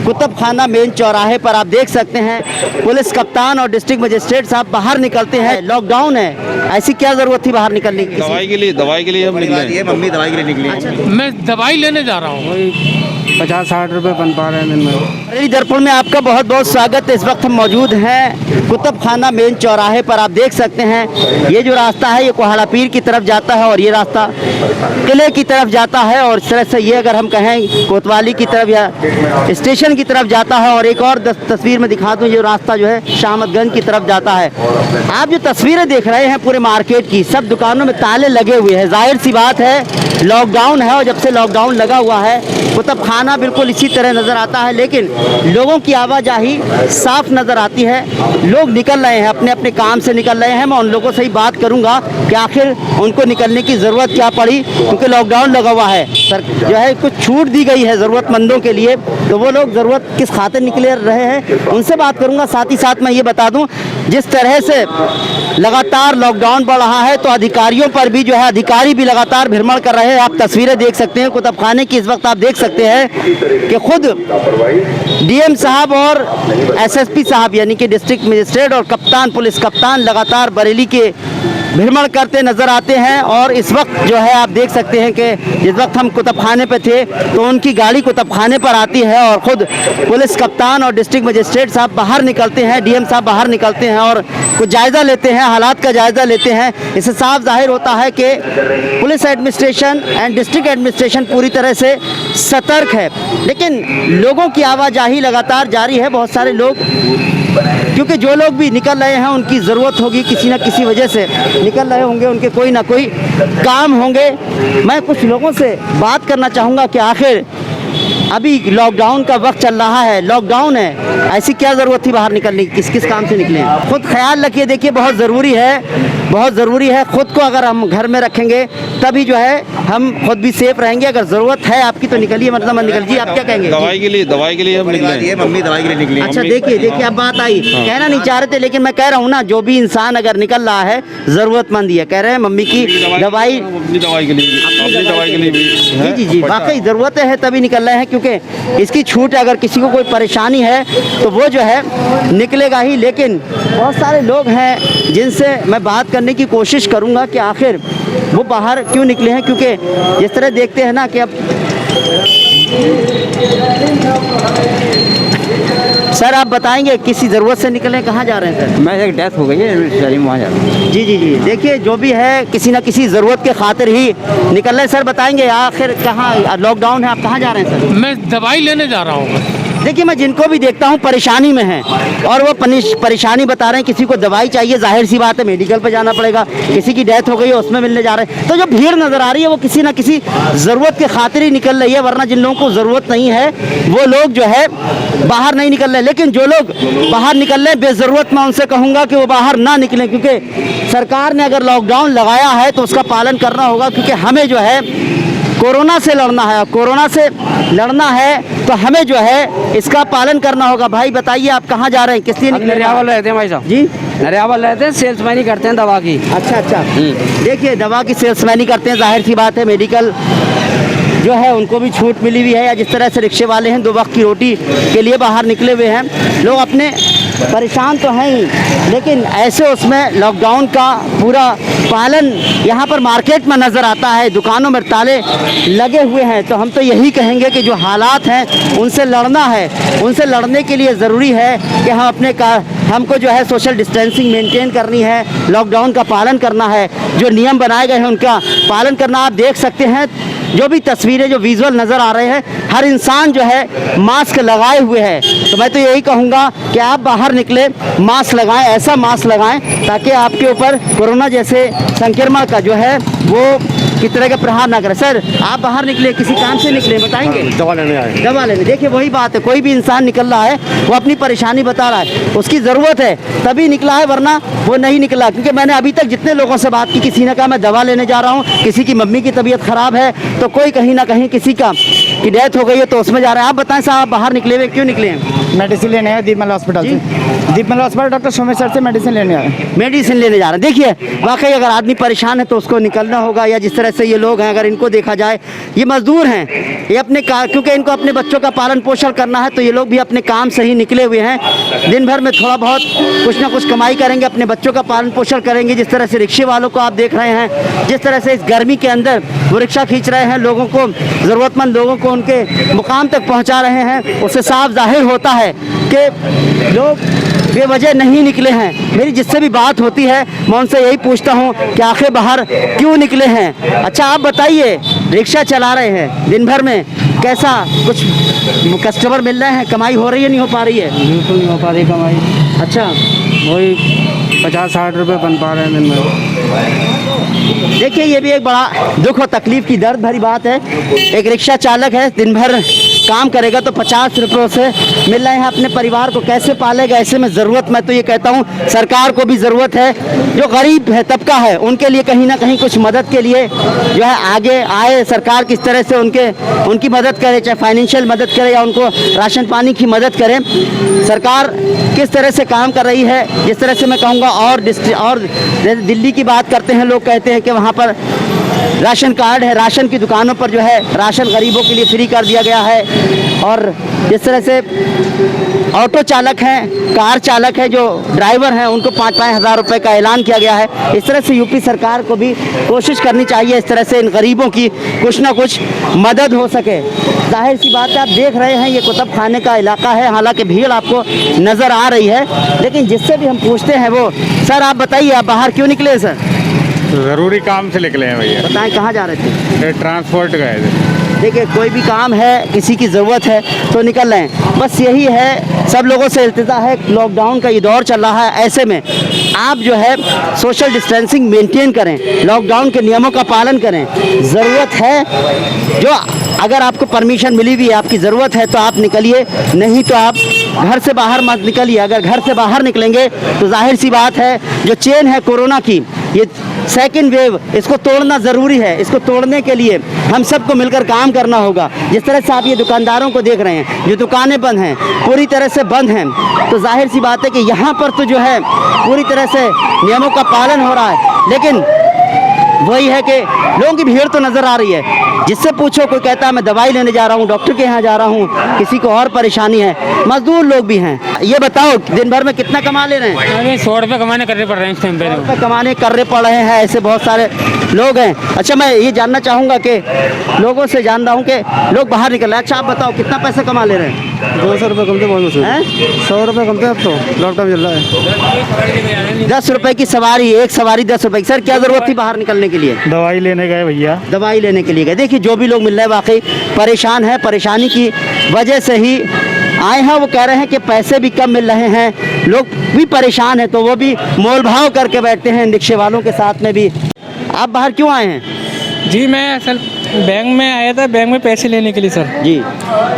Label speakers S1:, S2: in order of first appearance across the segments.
S1: कुतुब खाना मेन चौराहे पर आप देख सकते हैं पुलिस कप्तान और डिस्ट्रिक्ट मजिस्ट्रेट साहब बाहर निकलते हैं। लॉकडाउन है, ऐसी क्या जरूरत थी बाहर निकलने की?
S2: दवाई के लिए हम निकले।
S1: मम्मी दवाई के लिए निकली। अच्छा,
S3: मैं दवाई लेने जा रहा हूँ।
S4: 50-60 रुपए बन पा रहे हैं दिन में।
S1: बरेली दर्पण में आपका बहुत बहुत स्वागत है। इस वक्त हम मौजूद हैं कुतुब खाना मेन चौराहे पर। आप देख सकते हैं ये जो रास्ता है ये कोहाड़ा पीर की तरफ जाता है और ये रास्ता किले की तरफ जाता है, और इस तरह से ये अगर हम कहें कोतवाली की तरफ या स्टेशन की तरफ जाता है। और एक और तस्वीर में दिखा दूँ, ये रास्ता जो है शाहमदगंज की तरफ जाता है। आप जो तस्वीरें देख रहे हैं पूरे मार्केट की, सब दुकानों में ताले लगे हुए हैं। जाहिर सी बात है लॉकडाउन है, और जब से लॉकडाउन लगा हुआ है कुतुब खाना बिल्कुल इसी तरह नज़र आता है, लेकिन लोगों की आवाजाही साफ नज़र आती है। लोग निकल रहे हैं, अपने अपने काम से निकल रहे हैं। मैं उन लोगों से ही बात करूंगा कि आखिर उनको निकलने की ज़रूरत क्या पड़ी, क्योंकि लॉकडाउन लगा हुआ है। सर जो है कुछ छूट दी गई है ज़रूरतमंदों के लिए, तो वो लोग ज़रूरत किस खातिर निकले रहे हैं उनसे बात करूँगा। साथ ही साथ मैं ये बता दूँ, जिस तरह से लगातार लॉकडाउन बढ़ रहा है तो अधिकारियों पर भी जो है अधिकारी भी लगातार भ्रमण कर रहे हैं। आप तस्वीरें देख सकते हैं कुतुब खाने की। इस वक्त आप देख सकते हैं कि खुद डीएम साहब और एसएसपी साहब यानी कि डिस्ट्रिक्ट मजिस्ट्रेट और कप्तान, पुलिस कप्तान लगातार बरेली के भ्रमण करते नजर आते हैं। और इस वक्त जो है आप देख सकते हैं कि जिस वक्त हम कुतुब खाने पे थे तो उनकी गाड़ी कुतुब खाने पर आती है और ख़ुद पुलिस कप्तान और डिस्ट्रिक्ट मजिस्ट्रेट साहब बाहर निकलते हैं, डीएम साहब बाहर निकलते हैं और कुछ जायज़ा लेते हैं, हालात का जायज़ा लेते हैं। इससे साफ जाहिर होता है कि police administration and district administration पूरी तरह से सतर्क है। लेकिन लोगों की आवाजाही लगातार जारी है। बहुत सारे लोग, क्योंकि जो लोग भी निकल रहे हैं उनकी ज़रूरत होगी, किसी न किसी वजह से निकल रहे होंगे, उनके कोई ना कोई काम होंगे। मैं कुछ लोगों से बात करना चाहूँगा कि आखिर अभी लॉकडाउन का वक्त चल रहा है, लॉकडाउन है, ऐसी क्या ज़रूरत थी बाहर निकलने की? किस किस काम से निकले? खुद ख्याल रखिए, देखिए बहुत ज़रूरी है, बहुत ज़रूरी है। ख़ुद को अगर हम घर में रखेंगे तभी जो है हम खुद भी सेफ रहेंगे। अगर ज़रूरत है आपकी तो निकलिए, मतलब मत निकल जी। आप क्या कहेंगे?
S2: दवाई के लिए हम निकले।
S1: मम्मी दवाई के लिए निकली। अच्छा, देखिए अब बात आई, कहना नहीं चाह रहे थे लेकिन मैं कह रहा हूँ ना, जो भी इंसान अगर निकल रहा है ज़रूरतमंद ही है। कह रहे हैं मम्मी की दवाई,
S2: अपनी दवाई के लिए भी
S1: जी वाकई ज़रूरत है तभी निकल रहे हैं, क्योंकि इसकी छूट अगर किसी को कोई परेशानी है तो वो जो है निकलेगा ही। लेकिन बहुत सारे लोग हैं जिनसे मैं बात करने की कोशिश करूंगा कि आखिर वो बाहर क्यों निकले हैं, क्योंकि जिस तरह देखते हैं ना कि अब सर आप बताएंगे किसी ज़रूरत से निकले, कहाँ जा रहे हैं सर?
S4: मैं एक डेथ हो गई है, वहाँ जा रहा हूँ।
S1: जी देखिए जो भी है किसी न किसी ज़रूरत के खातिर ही निकल रहे हैं। सर बताएंगे आखिर कहाँ लॉकडाउन है, आप कहाँ जा रहे हैं सर?
S3: मैं दवाई लेने जा रहा हूँ।
S1: देखिए मैं जिनको भी देखता हूँ परेशानी में हैं और वो परेशानी बता रहे हैं, किसी को दवाई चाहिए, जाहिर सी बात है मेडिकल पे जाना पड़ेगा, किसी की डेथ हो गई है उसमें मिलने जा रहे हैं। तो जो भीड़ नज़र आ रही है वो किसी ना किसी ज़रूरत के खातिर ही निकल रही है, वरना जिन लोगों को ज़रूरत नहीं है वो लोग जो है बाहर नहीं निकल रहे। लेकिन जो लोग बाहर निकल रहे हैं बेज़रूरत, मैं उनसे कहूँगा कि वो बाहर ना निकलें, क्योंकि सरकार ने अगर लॉकडाउन लगाया है तो उसका पालन करना होगा, क्योंकि हमें जो है कोरोना से लड़ना है, कोरोना से लड़ना है तो हमें जो है इसका पालन करना होगा। भाई बताइए आप कहाँ जा रहे हैं, किस लिए निकले?
S4: नरियावल रहते हैं भाई साहब
S1: जी,
S4: नरियावल रहते हैं, सेल्समैनी करते हैं दवा की।
S1: अच्छा देखिए दवा की सेल्समैनी करते हैं, जाहिर सी बात है मेडिकल जो है उनको भी छूट मिली हुई है। या जिस तरह से रिक्शे वाले हैं 2 वक्त की रोटी के लिए बाहर निकले हुए हैं, लोग अपने परेशान तो हैं ही, लेकिन ऐसे उसमें लॉकडाउन का पूरा पालन यहाँ पर मार्केट में नज़र आता है, दुकानों में ताले लगे हुए हैं। तो हम तो यही कहेंगे कि जो हालात हैं उनसे लड़ना है, उनसे लड़ने के लिए ज़रूरी है कि हम अपने हमको जो है सोशल डिस्टेंसिंग मेंटेन करनी है, लॉकडाउन का पालन करना है, जो नियम बनाए गए हैं उनका पालन करना। आप देख सकते हैं जो भी तस्वीरें जो विजुअल नज़र आ रहे हैं, हर इंसान जो है मास्क लगाए हुए है। तो मैं तो यही कहूँगा कि आप बाहर निकले मास्क लगाएं, ऐसा मास्क लगाएं ताकि आपके ऊपर कोरोना जैसे संक्रमण का जो है वो किस तरह का प्रहार ना करे। सर आप बाहर निकले, किसी काम से निकले, बताएंगे?
S2: दवा लेने आए।
S1: दवा लेने। देखिए वही बात है, कोई भी इंसान निकल रहा है वो अपनी परेशानी बता रहा है, उसकी ज़रूरत है तभी निकला है, वरना वो नहीं निकला। क्योंकि मैंने अभी तक जितने लोगों से बात की, किसी ने कहा मैं दवा लेने जा रहा हूँ, किसी की मम्मी की तबीयत ख़राब है, तो कोई कहीं ना कहीं किसी का की डेथ हो गई है तो उसमें जा रहे हैं। आप बताएं साहब, आप बाहर निकले हुए क्यों निकले हैं?
S5: मेडिसिन लेने आए दीपमल हॉस्पिटल से। दीपमल हॉस्पिटल डॉक्टर सोमेश्वर से मेडिसिन लेने आए।
S1: मेडिसिन लेने जा रहे हैं। देखिए वाकई अगर आदमी परेशान है तो उसको निकलना होगा, या जिस तरह से ये लोग हैं अगर इनको देखा जाए, ये मजदूर हैं, ये अपने क्योंकि इनको अपने बच्चों का पालन पोषण करना है तो ये लोग भी अपने काम से ही निकले हुए हैं। दिन भर में थोड़ा बहुत कुछ ना कुछ कमाई करेंगे, अपने बच्चों का पालन पोषण करेंगे। जिस तरह से रिक्शे वालों को आप देख रहे हैं, जिस तरह से इस गर्मी के अंदर वो रिक्शा खींच रहे हैं, लोगों को, ज़रूरतमंद लोगों को उनके मुकाम तक पहुंचा रहे हैं, उससे साफ जाहिर होता है कि लोग बेवजह नहीं निकले हैं। मेरी जिससे भी बात होती है मैं उनसे यही पूछता हूँ कि आखिर बाहर क्यों निकले हैं। अच्छा आप बताइए, रिक्शा चला रहे हैं, दिन भर में कैसा कुछ कस्टमर मिल रहे हैं, कमाई हो रही है नहीं हो पा रही है?
S4: बिल्कुल नहीं हो पा रही कमाई।
S1: अच्छा,
S4: वही 50-60 रुपए बन पा रहे हैं दिन में।
S1: देखिए ये भी एक बड़ा दुख और तकलीफ की दर्द भरी बात है। एक रिक्शा चालक है, दिन भर काम करेगा तो 50 रुपये से मिल रहे हैं, अपने परिवार को कैसे पालेगा? ऐसे में ज़रूरत, मैं तो ये कहता हूँ सरकार को भी ज़रूरत है, जो गरीब है तबका है उनके लिए कहीं ना कहीं कुछ मदद के लिए जो है आगे आए। सरकार किस तरह से उनकी मदद करे, चाहे फाइनेंशियल मदद करे या उनको राशन पानी की मदद करे। सरकार किस तरह से काम कर रही है, जिस तरह से मैं कहूँगा, और जैसे दिल्ली की बात करते हैं, लोग कहते हैं कि वहाँ पर राशन कार्ड है, राशन की दुकानों पर जो है राशन गरीबों के लिए फ्री कर दिया गया है। और जिस तरह से ऑटो चालक हैं, कार चालक है, जो ड्राइवर हैं, उनको 5-5 हज़ार रुपये का ऐलान किया गया है। इस तरह से यूपी सरकार को भी कोशिश करनी चाहिए, इस तरह से इन गरीबों की कुछ ना कुछ मदद हो सके। जाहिर सी बात है, आप देख रहे हैं ये कुतुब खाने का इलाका है, हालांकि भीड़ आपको नज़र आ रही है, लेकिन जिससे भी हम पूछते हैं वो, सर आप बताइए आप बाहर क्यों निकले सर?
S6: ज़रूरी काम से निकले हैं भैया।
S1: बताएं कहाँ जा रहे थे?
S6: ये ट्रांसपोर्ट गए थे।
S1: देखिए कोई भी काम है, किसी की ज़रूरत है तो निकल रहे हैं, बस यही है। सब लोगों से इल्तिजा है, लॉकडाउन का ये दौर चल रहा है, ऐसे में आप जो है सोशल डिस्टेंसिंग मेंटेन करें, लॉकडाउन के नियमों का पालन करें। ज़रूरत है, जो अगर आपको परमिशन मिली हुई है, आपकी ज़रूरत है तो आप निकलिए, नहीं तो आप घर से बाहर मत निकलिए। अगर घर से बाहर निकलेंगे तो जाहिर सी बात है, जो चेन है कोरोना की, ये सेकंड वेव, इसको तोड़ना ज़रूरी है। इसको तोड़ने के लिए हम सबको मिलकर काम करना होगा। जिस तरह से आप ये दुकानदारों को देख रहे हैं, जो दुकानें बंद हैं, पूरी तरह से बंद हैं, तो जाहिर सी बात है कि यहाँ पर तो जो है पूरी तरह से नियमों का पालन हो रहा है, लेकिन वही है कि लोगों की भीड़ तो नज़र आ रही है। जिससे पूछो, कोई कहता है मैं दवाई लेने जा रहा हूँ, डॉक्टर के यहाँ जा रहा हूँ, किसी को और परेशानी है, मजदूर लोग भी हैं। ये बताओ दिन भर में कितना कमा ले रहे हैं?
S3: अरे 100 रुपये कमाने करने पड़ रहे हैं इस टाइम पे।
S1: 100 रुपये कमाने करने पड़ रहे हैं, ऐसे बहुत सारे लोग हैं। अच्छा मैं ये जानना चाहूँगा कि लोगों से जान रहा हूँ कि लोग बाहर निकल रहे हैं। अच्छा आप बताओ कितना पैसा कमा ले रहे हैं?
S5: 200 रुपये कमते बहुत मुश्किल है। 100 रुपये कमते अब तो लॉकडाउन चल रहा है।
S1: 10 रुपये की सवारी, एक सवारी 10 रुपये की। सर क्या ज़रूरत थी बाहर निकलने के लिए?
S5: दवाई लेने गए भैया।
S1: दवाई लेने के लिए गए। देखिए जो भी लोग मिल रहे हैं वाकई परेशान है, परेशानी की वजह से ही आए हैं। वो कह रहे हैं कि पैसे भी कम मिल रहे हैं, लोग भी परेशान हैं, तो वो भी मोल भाव करके बैठते हैं रिक्शे वालों के साथ में भी। आप बाहर क्यों आए हैं?
S7: जी मैं असल बैंक में आया था, बैंक में पैसे लेने के लिए सर।
S1: जी।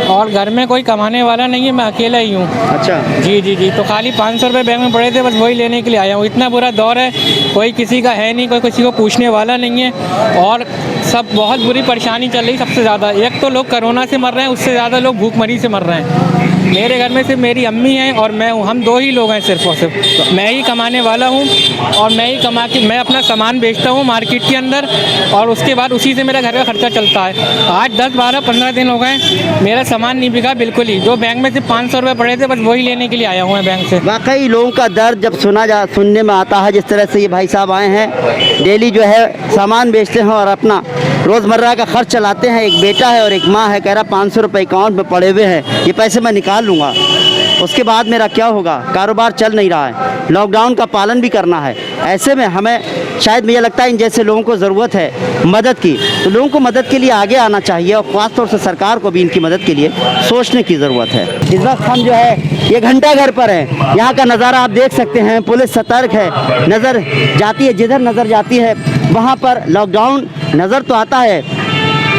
S7: और घर में कोई कमाने वाला नहीं है, मैं अकेला ही हूँ।
S1: अच्छा।
S7: जी तो खाली 500 रुपये बैंक में पड़े थे, बस वही लेने के लिए आया हूँ। इतना बुरा दौर है, कोई किसी का है नहीं, कोई किसी को पूछने वाला नहीं है, और सब बहुत बुरी परेशानी चल रही। सबसे ज़्यादा एक तो लोग कोरोना से मर रहे हैं, उससे ज़्यादा लोग भूखमरी से मर रहे हैं। मेरे घर में सिर्फ मेरी अम्मी हैं और मैं हूँ, हम 2 ही लोग हैं सिर्फ और सिर्फ। मैं ही कमाने वाला हूँ और मैं ही कमा के मैं अपना सामान बेचता हूँ मार्केट के अंदर, और उसके बाद उसी से मेरा घर का खर्चा चलता है। आज 10, 12, 15 दिन हो गए, मेरा सामान नहीं बिका बिल्कुल ही। जो बैंक में सिर्फ 500 रुपये पड़े थे, बस वही लेने के लिए आया हूँ मैं बैंक से।
S1: वाकई लोगों का दर्द जब सुनने में आता है, जिस तरह से ये भाई साहब आए हैं, डेली जो है सामान बेचते हैं और अपना रोज़मर्रा का खर्च चलाते हैं। एक बेटा है और एक माँ है, कह रहा 500 रुपये अकाउंट में पड़े हुए हैं, ये पैसे मैं निकाल लूँगा, उसके बाद मेरा क्या होगा? कारोबार चल नहीं रहा है, लॉकडाउन का पालन भी करना है। ऐसे में हमें शायद मुझे लगता है इन जैसे लोगों को ज़रूरत है मदद की, तो लोगों को मदद के लिए आगे आना चाहिए, और ख़ास तौर से सरकार को भी इनकी मदद के लिए सोचने की ज़रूरत है। इस वक्त हम जो है ये घंटा घर पर हैं, यहाँ का नज़ारा आप देख सकते हैं, पुलिस सतर्क है, नज़र जाती है जिधर नज़र जाती है वहाँ पर लॉकडाउन नज़र तो आता है,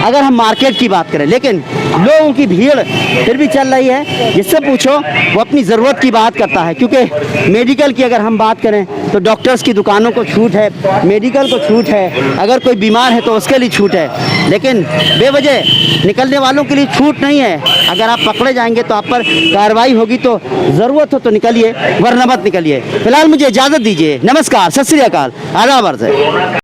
S1: अगर हम मार्केट की बात करें, लेकिन लोगों की भीड़ फिर भी चल रही है। जिससे पूछो वो अपनी ज़रूरत की बात करता है, क्योंकि मेडिकल की अगर हम बात करें तो डॉक्टर्स की दुकानों को छूट है, मेडिकल को छूट है, अगर कोई बीमार है तो उसके लिए छूट है, लेकिन बेवजह निकलने वालों के लिए छूट नहीं है। अगर आप पकड़े जाएंगे तो आप पर कार्रवाई होगी, तो ज़रूरत हो तो निकलिए, वरना मत निकलिए। फिलहाल मुझे इजाज़त दीजिए। नमस्कार, सत श्री अकाल, आदाब अर्ज़ है।